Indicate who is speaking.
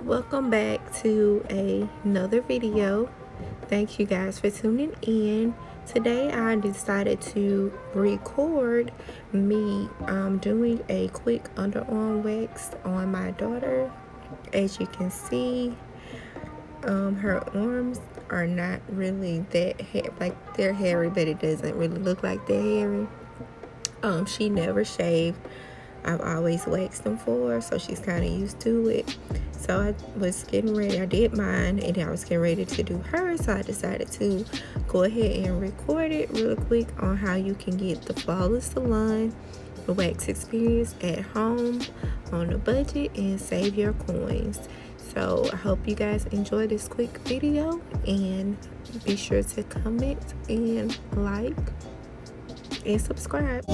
Speaker 1: Welcome back to another video. Thank you guys for tuning in. Today I decided to record me doing a quick underarm wax on my daughter. As you can see, her arms are not really that like they're hairy, but it doesn't really look like they're hairy. She never shaved. I've always waxed them for her, so she's kind of used to it. So I was getting ready, I did mine, and then I was getting ready to do hers, so I decided to go ahead and record it real quick on how you can get the flawless salon wax experience at home on a budget and save your coins. So I hope you guys enjoy this quick video, and be sure to comment and like and subscribe.